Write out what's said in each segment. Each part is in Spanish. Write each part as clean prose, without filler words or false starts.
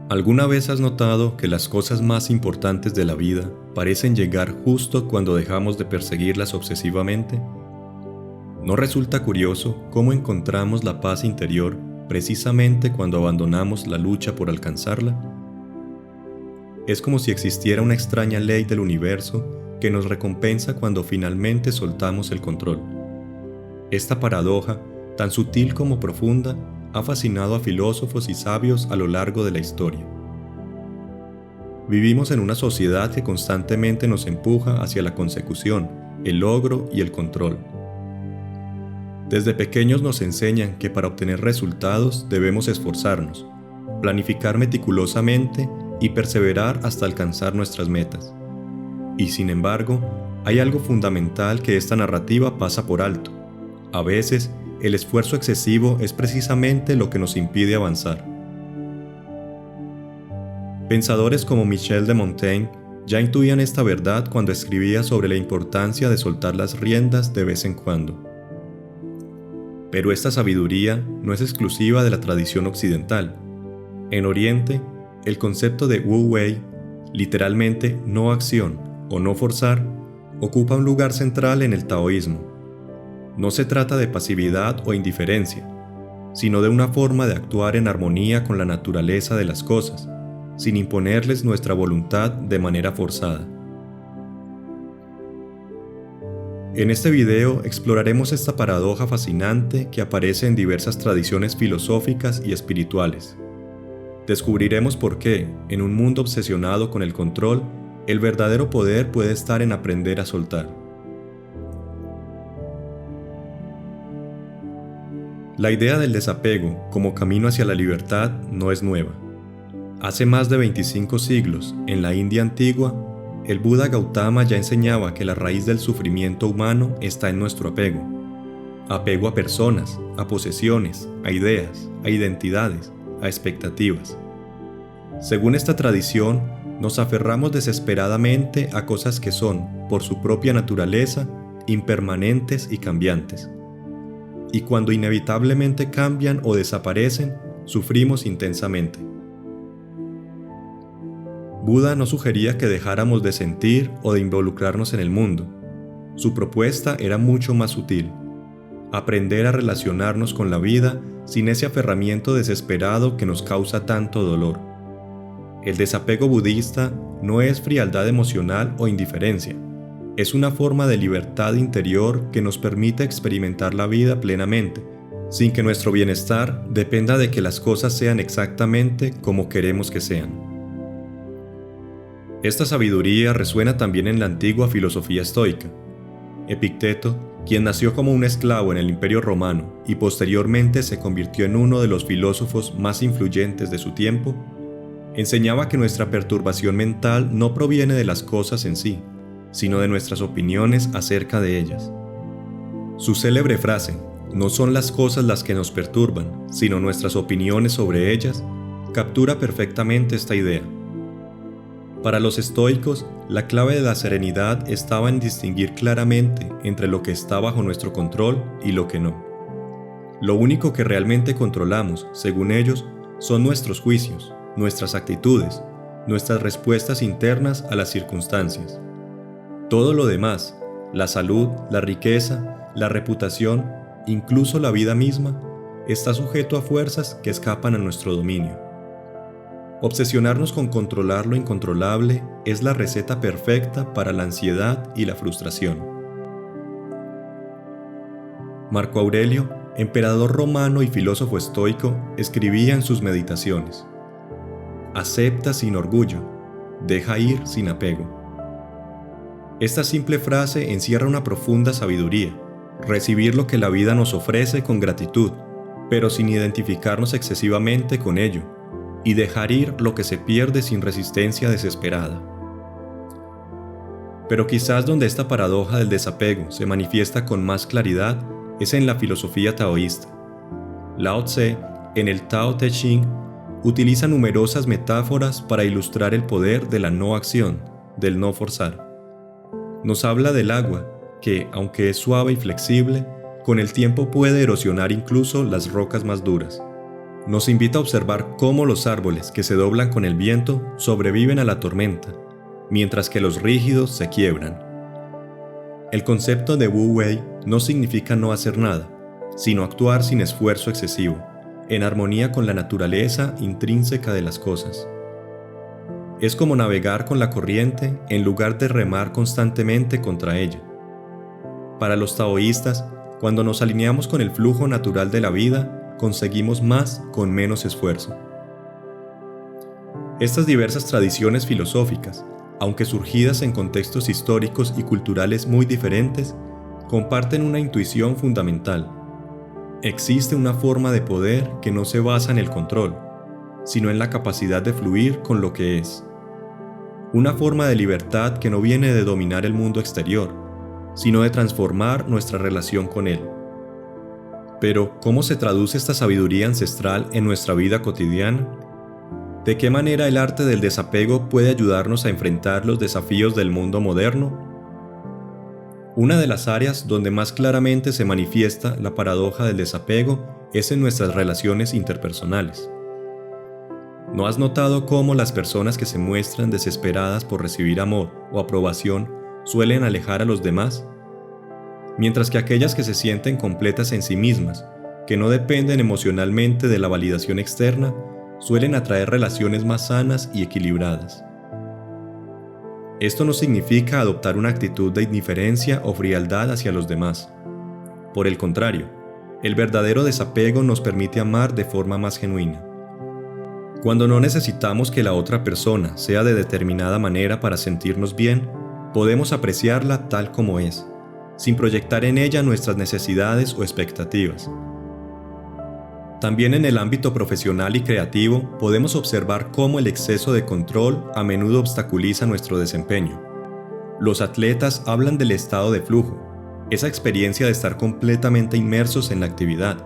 ¿Alguna vez has notado que las cosas más importantes de la vida parecen llegar justo cuando dejamos de perseguirlas obsesivamente? ¿No resulta curioso cómo encontramos la paz interior precisamente cuando abandonamos la lucha por alcanzarla? Es como si existiera una extraña ley del universo que nos recompensa cuando finalmente soltamos el control. Esta paradoja, tan sutil como profunda, ha fascinado a filósofos y sabios a lo largo de la historia. Vivimos en una sociedad que constantemente nos empuja hacia la consecución, el logro y el control. Desde pequeños nos enseñan que para obtener resultados debemos esforzarnos, planificar meticulosamente y perseverar hasta alcanzar nuestras metas. Y sin embargo, hay algo fundamental que esta narrativa pasa por alto. A veces, el esfuerzo excesivo es precisamente lo que nos impide avanzar. Pensadores como Michel de Montaigne ya intuían esta verdad cuando escribía sobre la importancia de soltar las riendas de vez en cuando. Pero esta sabiduría no es exclusiva de la tradición occidental. En Oriente, el concepto de Wu Wei, literalmente no acción o no forzar, ocupa un lugar central en el taoísmo. No se trata de pasividad o indiferencia, sino de una forma de actuar en armonía con la naturaleza de las cosas, sin imponerles nuestra voluntad de manera forzada. En este video exploraremos esta paradoja fascinante que aparece en diversas tradiciones filosóficas y espirituales. Descubriremos por qué, en un mundo obsesionado con el control, el verdadero poder puede estar en aprender a soltar. La idea del desapego como camino hacia la libertad no es nueva. Hace más de 25 siglos, en la India antigua, el Buda Gautama ya enseñaba que la raíz del sufrimiento humano está en nuestro apego. Apego a personas, a posesiones, a ideas, a identidades, a expectativas. Según esta tradición, nos aferramos desesperadamente a cosas que son, por su propia naturaleza, impermanentes y cambiantes. Y cuando inevitablemente cambian o desaparecen, sufrimos intensamente. Buda no sugería que dejáramos de sentir o de involucrarnos en el mundo. Su propuesta era mucho más sutil: aprender a relacionarnos con la vida sin ese aferramiento desesperado que nos causa tanto dolor. El desapego budista no es frialdad emocional o indiferencia. Es una forma de libertad interior que nos permite experimentar la vida plenamente, sin que nuestro bienestar dependa de que las cosas sean exactamente como queremos que sean. Esta sabiduría resuena también en la antigua filosofía estoica. Epicteto, quien nació como un esclavo en el Imperio Romano y posteriormente se convirtió en uno de los filósofos más influyentes de su tiempo, enseñaba que nuestra perturbación mental no proviene de las cosas en sí, sino de nuestras opiniones acerca de ellas. Su célebre frase, "No son las cosas las que nos perturban, sino nuestras opiniones sobre ellas", captura perfectamente esta idea. Para los estoicos, la clave de la serenidad estaba en distinguir claramente entre lo que está bajo nuestro control y lo que no. Lo único que realmente controlamos, según ellos, son nuestros juicios, nuestras actitudes, nuestras respuestas internas a las circunstancias. Todo lo demás, la salud, la riqueza, la reputación, incluso la vida misma, está sujeto a fuerzas que escapan a nuestro dominio. Obsesionarnos con controlar lo incontrolable es la receta perfecta para la ansiedad y la frustración. Marco Aurelio, emperador romano y filósofo estoico, escribía en sus meditaciones: "Acepta sin orgullo, deja ir sin apego". Esta simple frase encierra una profunda sabiduría: recibir lo que la vida nos ofrece con gratitud, pero sin identificarnos excesivamente con ello, y dejar ir lo que se pierde sin resistencia desesperada. Pero quizás donde esta paradoja del desapego se manifiesta con más claridad es en la filosofía taoísta. Lao Tse, en el Tao Te Ching, utiliza numerosas metáforas para ilustrar el poder de la no acción, del no forzar. Nos habla del agua, que, aunque es suave y flexible, con el tiempo puede erosionar incluso las rocas más duras. nos invita a observar cómo los árboles que se doblan con el viento sobreviven a la tormenta, mientras que los rígidos se quiebran. El concepto de Wu Wei no significa no hacer nada, sino actuar sin esfuerzo excesivo, en armonía con la naturaleza intrínseca de las cosas. Es como navegar con la corriente en lugar de remar constantemente contra ella. Para los taoístas, cuando nos alineamos con el flujo natural de la vida, conseguimos más con menos esfuerzo. Estas diversas tradiciones filosóficas, aunque surgidas en contextos históricos y culturales muy diferentes, comparten una intuición fundamental. Existe una forma de poder que no se basa en el control, sino en la capacidad de fluir con lo que es. Una forma de libertad que no viene de dominar el mundo exterior, sino de transformar nuestra relación con él. Pero, ¿cómo se traduce esta sabiduría ancestral en nuestra vida cotidiana? ¿De qué manera el arte del desapego puede ayudarnos a enfrentar los desafíos del mundo moderno? Una de las áreas donde más claramente se manifiesta la paradoja del desapego es en nuestras relaciones interpersonales. ¿No has notado cómo las personas que se muestran desesperadas por recibir amor o aprobación suelen alejar a los demás? Mientras que aquellas que se sienten completas en sí mismas, que no dependen emocionalmente de la validación externa, suelen atraer relaciones más sanas y equilibradas. Esto no significa adoptar una actitud de indiferencia o frialdad hacia los demás. Por el contrario, el verdadero desapego nos permite amar de forma más genuina. Cuando no necesitamos que la otra persona sea de determinada manera para sentirnos bien, podemos apreciarla tal como es, sin proyectar en ella nuestras necesidades o expectativas. También en el ámbito profesional y creativo podemos observar cómo el exceso de control a menudo obstaculiza nuestro desempeño. Los atletas hablan del estado de flujo, esa experiencia de estar completamente inmersos en la actividad,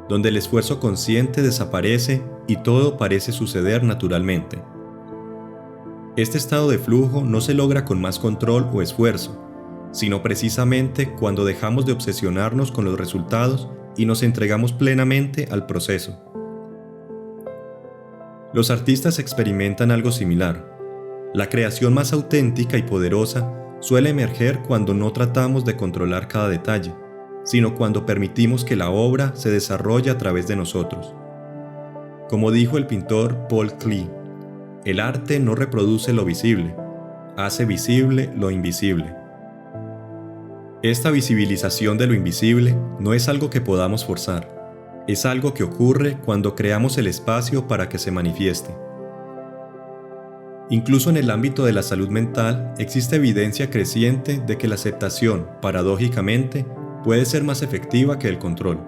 donde el esfuerzo consciente desaparece y todo parece suceder naturalmente. Este estado de flujo no se logra con más control o esfuerzo, sino precisamente cuando dejamos de obsesionarnos con los resultados y nos entregamos plenamente al proceso. Los artistas experimentan algo similar. La creación más auténtica y poderosa suele emerger cuando no tratamos de controlar cada detalle, sino cuando permitimos que la obra se desarrolle a través de nosotros. Como dijo el pintor Paul Klee, el arte no reproduce lo visible, hace visible lo invisible. Esta visibilización de lo invisible no es algo que podamos forzar, es algo que ocurre cuando creamos el espacio para que se manifieste. Incluso en el ámbito de la salud mental existe evidencia creciente de que la aceptación, paradójicamente, puede ser más efectiva que el control.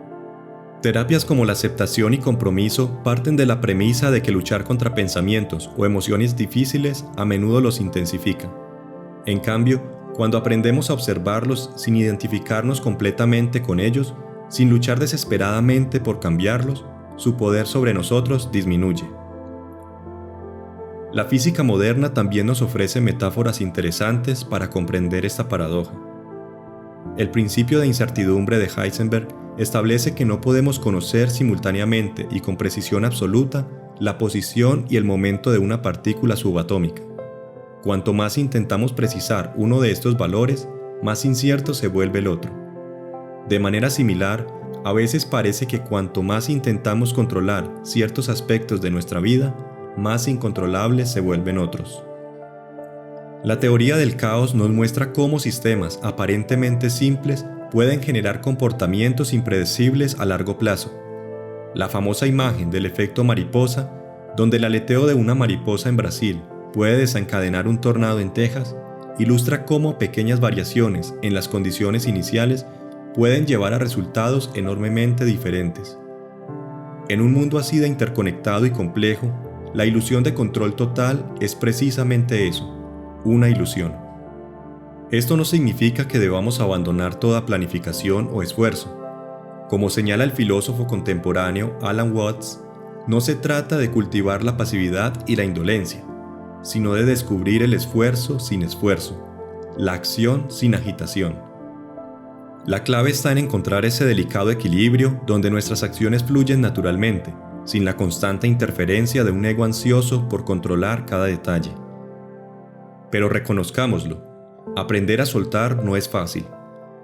Terapias como la aceptación y compromiso parten de la premisa de que luchar contra pensamientos o emociones difíciles a menudo los intensifica. En cambio, cuando aprendemos a observarlos sin identificarnos completamente con ellos, sin luchar desesperadamente por cambiarlos, su poder sobre nosotros disminuye. La física moderna también nos ofrece metáforas interesantes para comprender esta paradoja. El principio de incertidumbre de Heisenberg establece que no podemos conocer simultáneamente y con precisión absoluta la posición y el momento de una partícula subatómica. Cuanto más intentamos precisar uno de estos valores, más incierto se vuelve el otro. De manera similar, a veces parece que cuanto más intentamos controlar ciertos aspectos de nuestra vida, más incontrolables se vuelven otros. La teoría del caos nos muestra cómo sistemas aparentemente simples pueden generar comportamientos impredecibles a largo plazo. La famosa imagen del efecto mariposa, donde el aleteo de una mariposa en Brasil puede desencadenar un tornado en Texas, ilustra cómo pequeñas variaciones en las condiciones iniciales pueden llevar a resultados enormemente diferentes. En un mundo así de interconectado y complejo, la ilusión de control total es precisamente eso, una ilusión. Esto no significa que debamos abandonar toda planificación o esfuerzo. Como señala el filósofo contemporáneo Alan Watts, no se trata de cultivar la pasividad y la indolencia, sino de descubrir el esfuerzo sin esfuerzo, la acción sin agitación. La clave está en encontrar ese delicado equilibrio donde nuestras acciones fluyen naturalmente, sin la constante interferencia de un ego ansioso por controlar cada detalle. Pero reconozcámoslo, aprender a soltar no es fácil,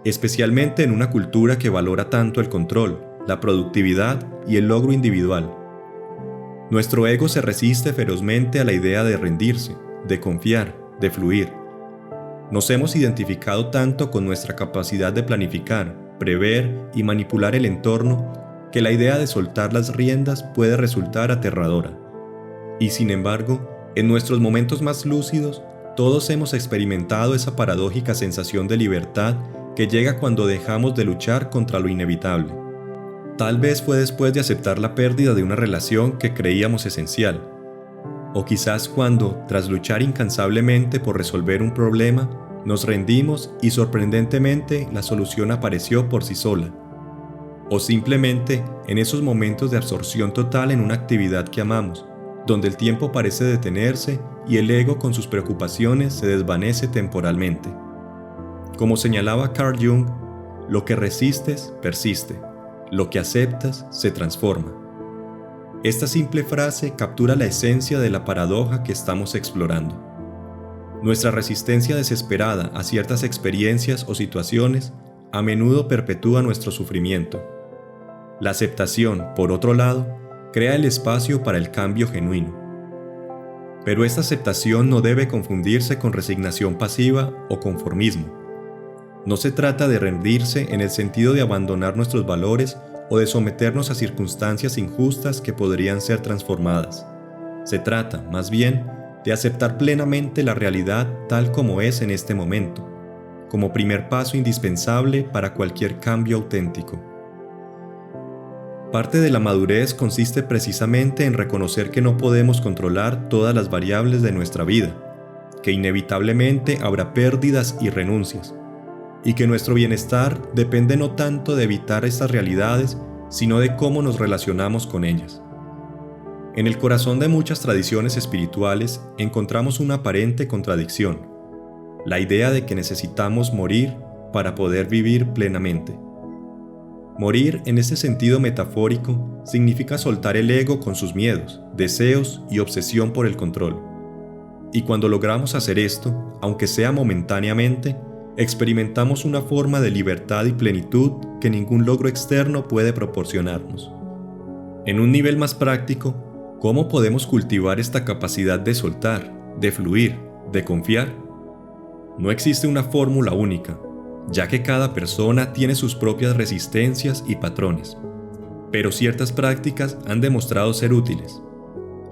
especialmente en una cultura que valora tanto el control, la productividad y el logro individual. Nuestro ego se resiste ferozmente a la idea de rendirse, de confiar, de fluir. Nos hemos identificado tanto con nuestra capacidad de planificar, prever y manipular el entorno que la idea de soltar las riendas puede resultar aterradora. Y sin embargo, en nuestros momentos más lúcidos, todos hemos experimentado esa paradójica sensación de libertad que llega cuando dejamos de luchar contra lo inevitable. Tal vez fue después de aceptar la pérdida de una relación que creíamos esencial. O quizás cuando, tras luchar incansablemente por resolver un problema, nos rendimos y sorprendentemente la solución apareció por sí sola. O simplemente en esos momentos de absorción total en una actividad que amamos, donde el tiempo parece detenerse y el ego con sus preocupaciones se desvanece temporalmente. Como señalaba Carl Jung, lo que resistes persiste, lo que aceptas se transforma. Esta simple frase captura la esencia de la paradoja que estamos explorando. Nuestra resistencia desesperada a ciertas experiencias o situaciones a menudo perpetúa nuestro sufrimiento. La aceptación, por otro lado, crea el espacio para el cambio genuino. Pero esta aceptación no debe confundirse con resignación pasiva o conformismo. No se trata de rendirse en el sentido de abandonar nuestros valores o de someternos a circunstancias injustas que podrían ser transformadas. Se trata, más bien, de aceptar plenamente la realidad tal como es en este momento, como primer paso indispensable para cualquier cambio auténtico. Parte de la madurez consiste precisamente en reconocer que no podemos controlar todas las variables de nuestra vida, que inevitablemente habrá pérdidas y renuncias, y que nuestro bienestar depende no tanto de evitar estas realidades, sino de cómo nos relacionamos con ellas. En el corazón de muchas tradiciones espirituales encontramos una aparente contradicción: la idea de que necesitamos morir para poder vivir plenamente. Morir, en este sentido metafórico, significa soltar el ego con sus miedos, deseos y obsesión por el control. Y cuando logramos hacer esto, aunque sea momentáneamente, experimentamos una forma de libertad y plenitud que ningún logro externo puede proporcionarnos. En un nivel más práctico, ¿cómo podemos cultivar esta capacidad de soltar, de fluir, de confiar? No existe una fórmula única, ya que cada persona tiene sus propias resistencias y patrones, pero ciertas prácticas han demostrado ser útiles.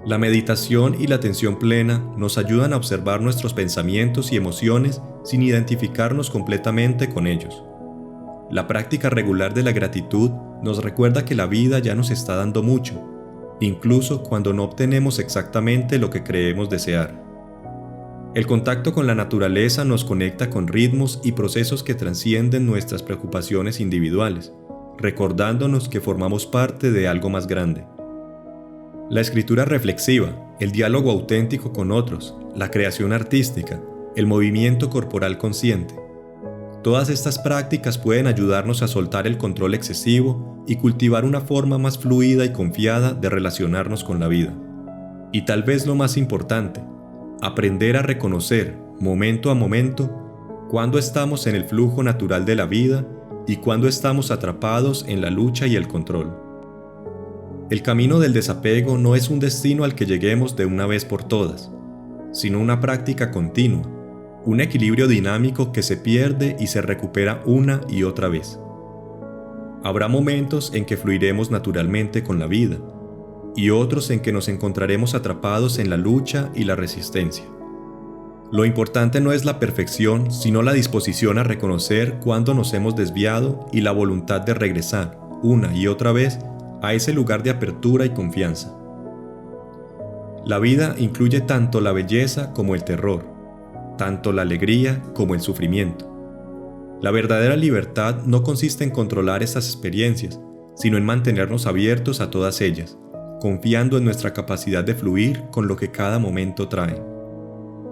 La meditación y la atención plena nos ayudan a observar nuestros pensamientos y emociones sin identificarnos completamente con ellos. La práctica regular de la gratitud nos recuerda que la vida ya nos está dando mucho, incluso cuando no obtenemos exactamente lo que creemos desear. El contacto con la naturaleza nos conecta con ritmos y procesos que trascienden nuestras preocupaciones individuales, recordándonos que formamos parte de algo más grande. La escritura reflexiva, el diálogo auténtico con otros, la creación artística, el movimiento corporal consciente. Todas estas prácticas pueden ayudarnos a soltar el control excesivo y cultivar una forma más fluida y confiada de relacionarnos con la vida. Y tal vez lo más importante, aprender a reconocer, momento a momento, cuándo estamos en el flujo natural de la vida y cuándo estamos atrapados en la lucha y el control. El camino del desapego no es un destino al que lleguemos de una vez por todas, sino una práctica continua, un equilibrio dinámico que se pierde y se recupera una y otra vez. Habrá momentos en que fluiremos naturalmente con la vida, y otros en que nos encontraremos atrapados en la lucha y la resistencia. Lo importante no es la perfección, sino la disposición a reconocer cuándo nos hemos desviado y la voluntad de regresar, una y otra vez, a ese lugar de apertura y confianza. La vida incluye tanto la belleza como el terror, tanto la alegría como el sufrimiento. La verdadera libertad no consiste en controlar estas experiencias, sino en mantenernos abiertos a todas ellas, confiando en nuestra capacidad de fluir con lo que cada momento trae.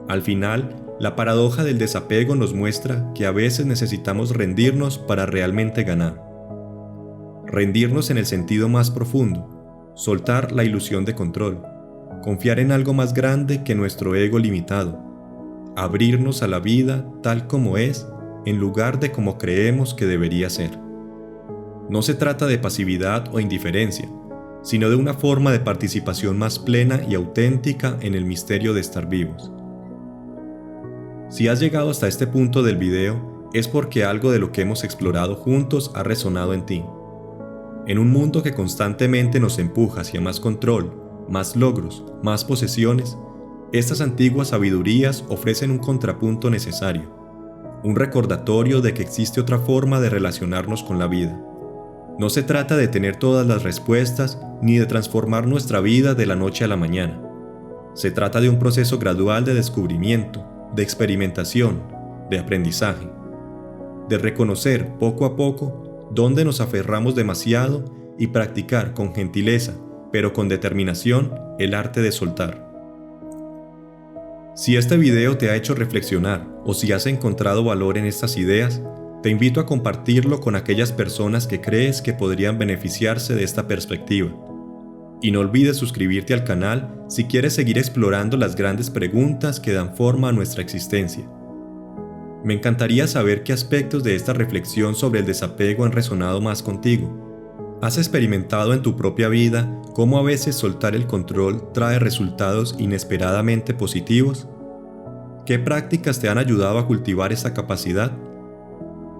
Al final, la paradoja del desapego nos muestra que a veces necesitamos rendirnos para realmente ganar. Rendirnos en el sentido más profundo, soltar la ilusión de control, confiar en algo más grande que nuestro ego limitado, abrirnos a la vida tal como es en lugar de como creemos que debería ser. No se trata de pasividad o indiferencia, sino de una forma de participación más plena y auténtica en el misterio de estar vivos. Si has llegado hasta este punto del video, es porque algo de lo que hemos explorado juntos ha resonado en ti. En un mundo que constantemente nos empuja hacia más control, más logros, más posesiones, estas antiguas sabidurías ofrecen un contrapunto necesario, un recordatorio de que existe otra forma de relacionarnos con la vida. No se trata de tener todas las respuestas ni de transformar nuestra vida de la noche a la mañana. Se trata de un proceso gradual de descubrimiento, de experimentación, de aprendizaje, de reconocer poco a poco dónde nos aferramos demasiado y practicar con gentileza, pero con determinación, el arte de soltar. Si este video te ha hecho reflexionar o si has encontrado valor en estas ideas, te invito a compartirlo con aquellas personas que crees que podrían beneficiarse de esta perspectiva. Y no olvides suscribirte al canal si quieres seguir explorando las grandes preguntas que dan forma a nuestra existencia. Me encantaría saber qué aspectos de esta reflexión sobre el desapego han resonado más contigo. ¿Has experimentado en tu propia vida cómo a veces soltar el control trae resultados inesperadamente positivos? ¿Qué prácticas te han ayudado a cultivar esta capacidad?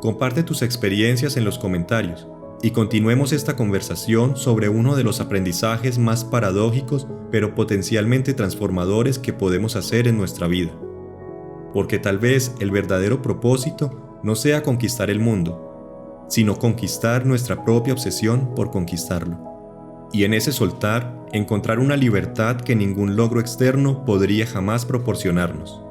Comparte tus experiencias en los comentarios y continuemos esta conversación sobre uno de los aprendizajes más paradójicos pero potencialmente transformadores que podemos hacer en nuestra vida. Porque tal vez el verdadero propósito no sea conquistar el mundo, sino conquistar nuestra propia obsesión por conquistarlo. Y en ese soltar, encontrar una libertad que ningún logro externo podría jamás proporcionarnos.